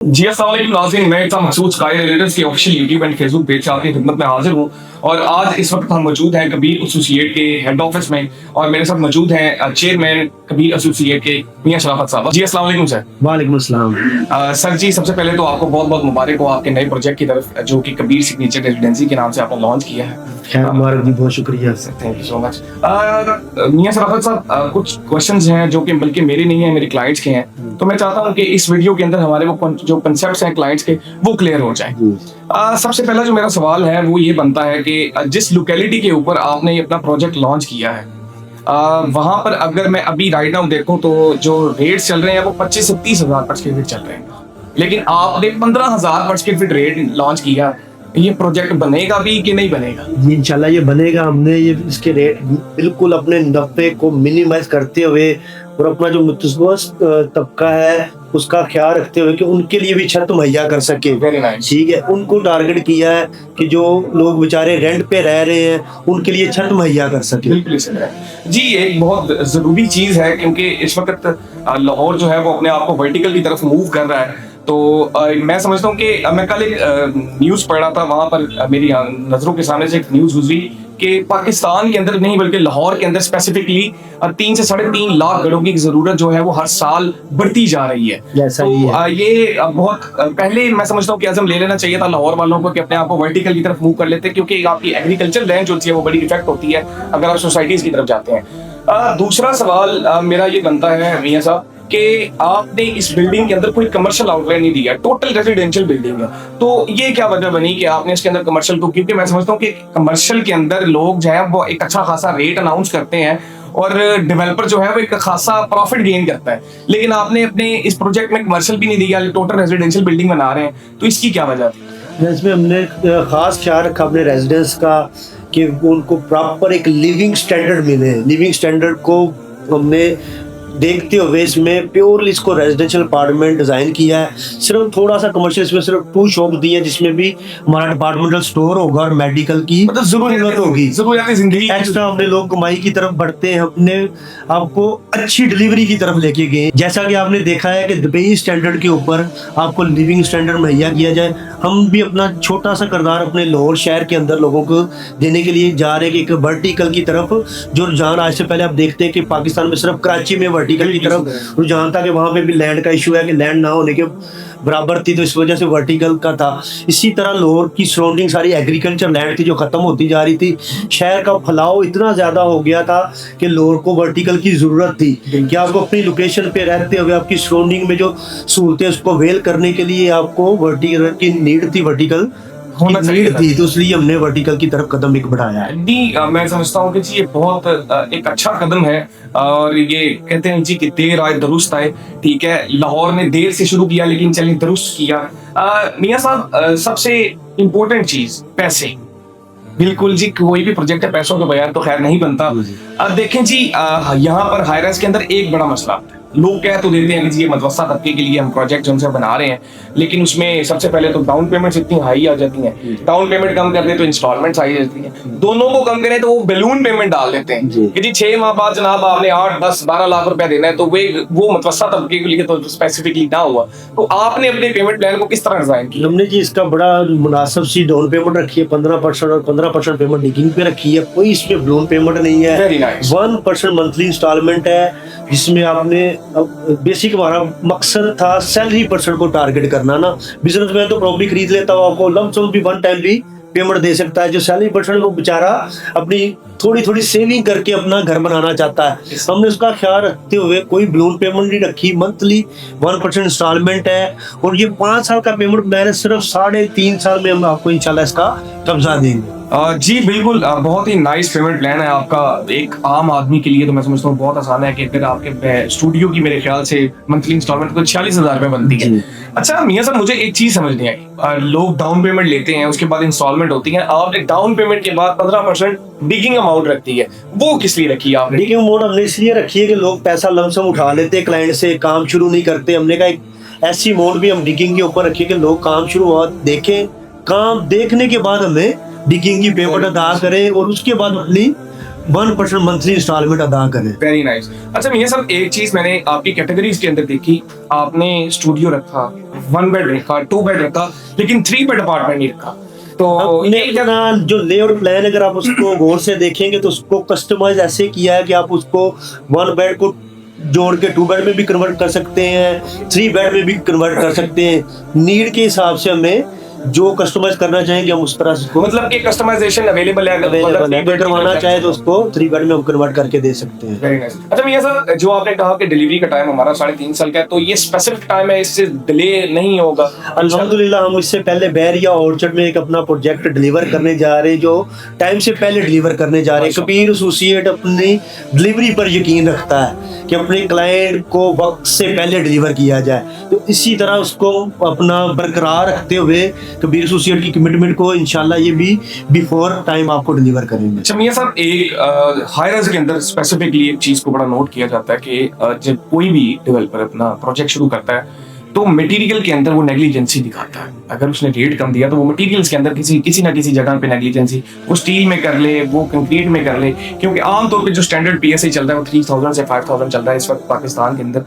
जी अस्सलाम वालेकुम नाज़रीन, मैं इत्ता मकसूद स्काई रीडर्स के official YouTube and Facebook page से आपकी खिदमत में हाजिर हूँ। और आज इस वक्त हम मौजूद हैं कबीर एसोसिएट के हेड ऑफिस में और मेरे साथ मौजूद हैं चेयरमैन कबीर एसोसिएट के मियां शराफत साहब। जी अस्सलाम वालेकुम सर। वालेकुम अस्सलाम। सर जी, सबसे पहले तो आपको बहुत बहुत मुबारक हो आपके नए प्रोजेक्ट की तरफ, जो कि कबीर सिग्नेचर रेजिडेंसी के नाम से आपने लॉन्च किया है। खैर मुबारक जी, बहुत शुक्रिया। Thank you so much. मियां शराफत साहब, कुछ क्वेश्चंस हैं जो कि बल्कि मेरे नहीं है, मेरे क्लाइंट्स के हैं, तो मैं चाहता हूं कि इस वीडियो के अंदर हमारे वो जो कंसेप्ट्स हैं क्लाइंट्स के वो क्लियर हो जाए। सबसे पहला जो मेरा सवाल है वो ये बनता है कि जिस लोकेलिटी के ऊपर आपने ये अपना प्रोजेक्ट लॉन्च किया है, वहां पर अगर मैं अभी राइट नाउ देखूं तो जो रेट्स चल रहे हैं वो 25 से 30 हजार पर स्क्वायर फीट चल रहे हैं, लेकिन आपने 15,000 पर स्क्वायर फीट रेट लॉन्च किया। ये प्रोजेक्ट बनेगा भी कि नहीं बनेगा? जी इंशाल्लाह ये बनेगा। हमने ये इसके रेट बिल्कुल अपने नफ़े को मिनिमाइज करते हुए और अपना जो मुतवस्त तबका है उसका ख्याल रखते हुए कि उनके लिए भी छत मुहैया कर सके। Very nice. ठीक है, उनको टारगेट किया है कि जो लोग बेचारे रेंट पे रह रहे हैं उनके लिए छत मुहैया कर सके। बिल्कुल सही है जी, एक बहुत जरूरी चीज है क्योंकि इस वक्त लाहौर जो है वो अपने आप को वर्टिकल की तरफ मूव कर रहा है। तो मैं समझता हूँ कि मैं कल एक न्यूज़ पढ़ रहा था, वहां पर मेरी नज़रों के सामने से एक न्यूज़ गुजरी कि पाकिस्तान के अंदर नहीं बल्कि लाहौर के अंदर स्पेसिफिकली 3 से 3.5 लाख घरों की जरूरत जो है वो हर साल बढ़ती जा रही है। तो ये बहुत पहले मैं समझता हूँ कि आज़म ले लेना चाहिए था लाहौर वालों को कि अपने आप को वर्टिकल की तरफ मूव कर लेते, क्योंकि आपकी एग्रीकल्चर लैंड जो है वो बड़ी इफेक्ट होती है अगर आप सोसाइटीज की तरफ जाते हैं। दूसरा सवाल मेरा ये बनता है मियां साहब कि आपने इस बिल्डिंग के अंदर कोई कमर्शियल आउटलेट नहीं दिया, टोटल रेजिडेंशियल बिल्डिंग है, तो ये क्या वजह बनी कि आपने इसके अंदर कमर्शियल को? क्योंकि मैं समझता हूँ कि कमर्शियल के अंदर लोग जो है वो एक अच्छा खासा रेट अनाउंस करते हैं और डेवलपर जो है वो एक खासा प्रॉफिट गेन करता है, लेकिन आपने अपने इस प्रोजेक्ट में कमर्शियल भी नहीं दिया, टोटल रेजिडेंशियल बिल्डिंग बना रहे हैं, तो इसकी क्या वजह थी? इसमें हमने खास ख्याल रखा अपने रेजिडेंट्स का कि उनको प्रॉपर एक लिविंग स्टैंडर्ड मिले। लिविंग स्टैंडर्ड को हमने देखते हुए इसमें प्योरली इसको रेजिडेंशियल अपार्टमेंट डिजाइन किया है। सिर्फ थोड़ा सा कमर्शियल इसमें सिर्फ 2 शॉप दी है, जिसमें भी हमारा डिपार्टमेंटल स्टोर होगा और मेडिकल की मतलब जरूरत होगी। जिंदगी एक्स्ट्रा हमने लोग कमाई की तरफ बढ़ते हैं, हमने आपको अच्छी डिलीवरी की तरफ लेके गए। जैसा कि आपने देखा है कि दुबई स्टैंडर्ड के ऊपर आपको लिविंग स्टैंडर्ड मुहैया किया जाए, हम भी अपना छोटा सा किरदार अपने लाहौर शहर के अंदर लोगों को देने के लिए जा रहे हैं कि एक वर्टिकल की तरफ जो रुझान आज से पहले आप देखते हैं कि पाकिस्तान में सिर्फ कराची में वर्टिकल की तरफ रुझान था कि वहां पे भी लैंड का इशू है कि लैंड ना होने के बराबर थी, तो इस वजह से वर्टिकल का था। इसी तरह लाहौर की सराउंडिंग सारी एग्रीकल्चर लैंड थी जो खत्म होती जा रही थी। शहर का फैलाव इतना ज्यादा हो गया था कि लाहौर को वर्टिकल की जरूरत थी कि आपको अपनी लोकेशन पे रहते हुए आपकी सराउंडिंग में जो सहूलतें उसको अवेल करने के लिए आपको वर्टिकल की नीड थी, वर्टिकल होना चाहिए थी, तो इसलिए हमने वर्टिकल की तरफ कदम एक बढ़ाया है। मैं समझता हूँ कि जी ये बहुत एक अच्छा कदम है और ये कहते हैं जी कि देर आए दुरुस्त आए। ठीक है, लाहौर ने देर से शुरू किया लेकिन चलिए दुरुस्त किया। मियां साहब, सबसे इम्पोर्टेंट चीज पैसे। बिल्कुल जी, कोई भी प्रोजेक्ट है पैसों के बगैर तो खैर नहीं बनता। अब देखें जी, यहाँ पर हाई राइज के अंदर एक बड़ा मसला आता है। लोग कह तो देते हैं कि जी ये मदरसा तबके के लिए हम प्रोजेक्ट जो है बना रहे हैं, लेकिन उसमें सबसे पहले तो डाउन पेमेंट्स इतनी हाई आ जाती हैं। डाउन पेमेंट कम कर दे तो इंस्टॉलमेंट्स हाई जाती हैं, दोनों को कम करें तो वो बैलून पेमेंट डाल देते हैं कि जी 6 माह बाद जनाब आपने 8, 10, 12 लाख रुपया देना है, तो वो मदरसा तबके के लिए तो स्पेसिफिकली ना हुआ। तो आपने अपने पेमेंट प्लान को किस तरह डिजाइन किया? हमने जी इसका बड़ा मुनासिब सी डाउन पेमेंट रखी है 15% और 15% पेमेंट डिगिंग पे रखी है। कोई इसमें बैलून पेमेंट नहीं है। 1% मंथली इंस्टॉलमेंट है, जिसमें आपने बेसिक हमारा मकसद था सैलरी पर्सन को टारगेट करना ना। बिजनेसमैन तो प्रॉपर्टी खरीद लेता हो, आपको लंप सम भी 1 टाइम भी पेमेंट दे सकता है। जो सैलरी पर्सन को बेचारा अपनी थोड़ी थोड़ी सेविंग करके अपना घर बनाना चाहता है, हमने उसका ख्याल रखते हुए कोई बैलून पेमेंट नहीं रखी। मंथली 1% इंस्टॉलमेंट है और ये 5 साल का पेमेंट मैंने सिर्फ 3.5 साल में हम आपको इंशाल्लाह इसका कब्जा देंगे। जी बिल्कुल, बहुत ही नाइस पेमेंट प्लान है आपका। एक आम आदमी के लिए तो मैं समझता हूँ बहुत आसान है कि अगर आपके स्टूडियो की मेरे ख्याल से मंथली इंस्टॉलमेंट को 46,000 रुपए बनती है। अच्छा मियां साहब, मुझे एक चीज समझ नहीं आई, लोग डाउन पेमेंट लेते हैं, उसके बाद इंस्टॉलमेंट होती है, आपने डाउन पेमेंट के बाद 15% डिगिंग अमाउंट रखती है, वो किस लिए रखी है आपने? डिगिंग अमाउंट हमने इसलिए रखी है कि लोग पैसा लमसम उठा लेते हैं, क्लाइंट से काम शुरू नहीं करते। हमने कहा एक ऐसी अमाउंट भी हम डिगिंग के ऊपर रखी है कि लोग काम शुरू हुआ देखें, काम देखने के बाद हमें डिगिंग की पेमेंट अदा करें और उसके बाद अपनी 1% मंथली इंस्टॉलमेंट अदा करें। Very nice. अच्छा मियां साहब, एक चीज मैंने आपकी कैटेगरीज के अंदर देखी, आपने स्टूडियो रखा, 1 बेड रखा, 2 बेड रखा, लेकिन 3 बेड अपार्टमेंट नहीं रखा। तो हमने अपना जो लेआउट प्लान अगर आप उसको गौर से देखेंगे तो उसको कस्टमाइज ऐसे किया है कि आप उसको 1 बेड को जोड़ के 2 बेड में भी कन्वर्ट कर सकते हैं, 3 बेड में भी कन्वर्ट कर सकते हैं। नीड के हिसाब से हमें जो कस्टमाइज करना चाहेंगे हम उस तरह से उसको मतलब कि कस्टमाइजेशन अवेलेबल है, अवेलेबल है। करवाना चाहे तो उसको 3 बेड में हम कन्वर्ट करके दे सकते हैं। Very nice. अच्छा मियां साहब, जो आपने कहा कि डिलीवरी का टाइम हमारा 3.5 साल का है, तो ये स्पेसिफिक टाइम है, इससे डिले नहीं होगा? अल्हम्दुलिल्लाह हम इससे पहले बैरिया ऑर्चर्ड में एक अपना प्रोजेक्ट डिलीवर करने जा रहे हैं, जो टाइम से पहले डिलीवर करने जा रहे हैं। कबीर एसोसिएट अपनी डिलीवरी पर यकीन रखता है कि अपने क्लाइंट को वक्त से पहले डिलीवर किया जाए, तो इसी तरह उसको अपना बरकरार रखते हुए कबीर एसोसिएट की कमिटमेंट को इंशाल्लाह ये भी बिफोर टाइम आपको डिलीवर करेंगे। अच्छा मियां साहब, एक हायरस के अंदर स्पेसिफिकली एक चीज को बड़ा नोट किया जाता है कि जब कोई भी डेवलपर अपना प्रोजेक्ट शुरू करता है तो मटेरियल के अंदर वो नेग्लिजेंसी दिखाता है। अगर उसने रेट कम दिया तो वो मटेरियल्स के अंदर किसी ना किसी जगह पे नेग्लिजेंसी, वो स्टील में कर ले, वो कंक्रीट में कर ले, क्योंकि आमतौर पे जो स्टैंडर्ड पीएसआई चल रहा है वो 3000 से 5000 चल रहा है इस वक्त पाकिस्तान के अंदर।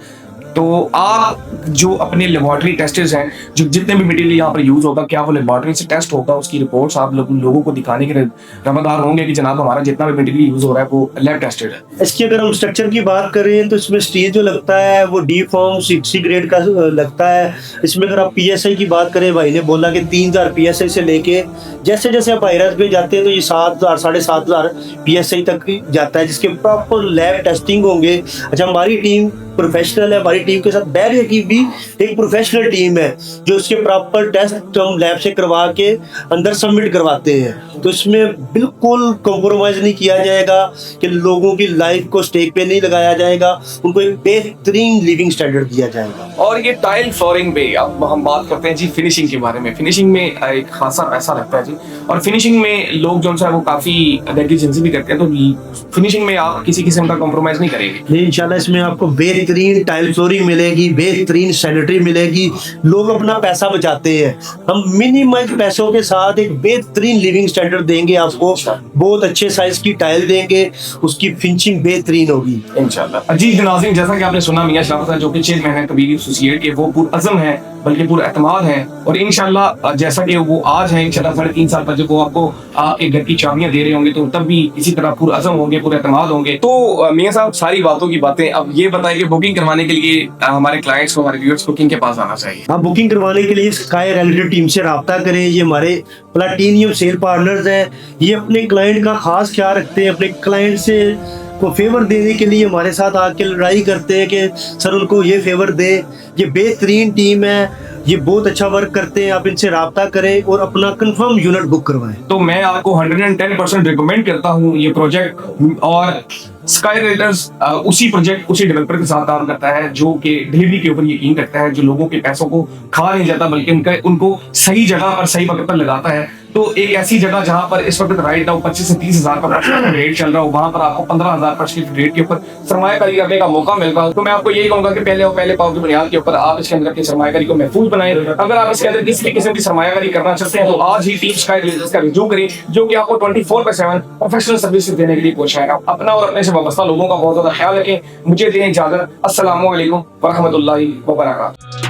तो आप जो अपने लेबोरेटरी टेस्टर्स हैं, जो जितने भी मटेरियल यहाँ पर यूज होगा, क्या वो लेबोरेटरी से टेस्ट होगा, उसकी रिपोर्ट्स आप लोगों को दिखाने के रवादार होंगे कि जनाब हमारा जितना भी मटेरियल यूज हो रहा है वो लैब टेस्टेड है? इसकी अगर हम स्ट्रक्चर की बात करें तो इसमें स्टील जो लगता है वो डी फॉर्म 60 ग्रेड का लगता है। इसमें अगर आप पीएसआई की बात करें, भाई ने बोला कि 3000 पीएसआई से लेके जैसे जैसे आप हायरस पे जाते हैं तो ये 7000 7500 पीएसआई तक जाता है, जिसके प्रॉपर लैब टेस्टिंग होंगे। अच्छा, हमारी टीम प्रोफेशनल है, हमारी टीम के साथ बैरिया की भी एक प्रोफेशनल टीम है जो इसके प्रॉपर टेस्ट हम लैब से करवा के अंदर सबमिट करवाते हैं। तो इसमें बिल्कुल कॉम्प्रोमाइज नहीं किया जाएगा कि लोगों की लाइफ को स्टेक पे नहीं लगाया जाएगा, उनको एक बेहतरीन लिविंग स्टैंडर्ड दिया जाएगा। और ये टाइल फ्लोरिंग पे अब हम बात करते हैं जी फिनिशिंग के बारे में। फिनिशिंग में एक खासा पैसा लगता है जी, और फिनिशिंग में लोग जो है वो काफी नेग्लिजेंसी भी करते हैं, तो फिनिशिंग में आप किसी किस्म का कॉम्प्रोमाइज नहीं करेंगे? नहीं, इंशाल्लाह इसमें आपको बेहतरीन टाइल फ्लोरिंग मिलेगी, बेहतरीन सैनिटरी मिलेगी। लोग अपना पैसा बचाते हैं, हम मिनिमम पैसों के साथ एक बेहतरीन लिविंग स्टैंडर्ड देंगे आपको। बहुत अच्छे साइज की टाइल देंगे, उसकी फिनिशिंग बेहतरीन होगी इंशाल्लाह। जी नाज़रीन, जैसा कि आपने सुना मियां शराफत साहब जो कि चेयरमैन है कबीर एसोसिएट के, वो पुरअज़म है बल्कि पुरएतमाद है, और इंशाल्लाह जैसा कि वो आज है, इंशाल्लाह 3.5 साल बाद जब वो आपको आपके घर की चाबियां दे रहे होंगे तो तब भी इसी तरह पुरअज़म होंगे, पुरएतमाद होंगे। तो मियां साहब, सारी बातों की बातें, अब ये बताएं कि बुकिंग करवाने के लिए हमारे क्लाइंट्स को, हमारे व्यूअर्स को किन के पास आना चाहिए? आप बुकिंग करवाने के लिए स्काई रियल्टी टीम से रब्ता करें। ये हमारे प्लैटिनियम सेल पार्टनर्स हैं, ये अपने क्लाइंट का खास ख्याल रखते हैं, अपने क्लाइंट से को फेवर देने के लिए हमारे साथ आके लड़ाई करते हैं कि सर उनको ये फेवर दे। ये बेहतरीन टीम है, ये बहुत अच्छा वर्क करते हैं, आप इनसे रब्ता करें और अपना कंफर्म यूनिट बुक करवाएं। तो मैं आपको 110% रिकमेंड करता हूँ ये प्रोजेक्ट, और स्काई रेल्टर्स उसी प्रोजेक्ट उसी डेवलपर के साथ काम करता है जो कि डिलीवरी के ऊपर यकीन रखता है, जो लोगों के पैसों को खा नहीं जाता बल्कि उनको सही जगह पर सही वक्त पर लगाता है। तो एक ऐसी जगह जहां पर इस वक्त राइट नाउ 25 से 30 हजार का रेट चल रहा हो, वहां पर आपको 15,000 पर स्क्वायर रेट के ऊपर सरमायाकारी करने का मौका मिल रहा है। तो मैं आपको यही कहूंगा कि पहले पाव की बुनियाद के ऊपर आप इसके अंदर की सरमायाकारी को महफूज बनाएं। अगर आप इसके अंदर किसी भी किस्म की सरमायाकारी करना चाहते हैं तो आज ही टीम स्काई रेल्टर्स का रिव्यू करें, जो कि आपको 24/7 प्रोफेशनल सर्विस देने के लिए कोशिश है। अपना और अपने से वाबस्ता लोगों का बहुत ज्यादा ख्याल रखें। मुझे दें इजाजत। अस्सलामु अलैकुम व रहमतुल्लाहि व बरकातहू।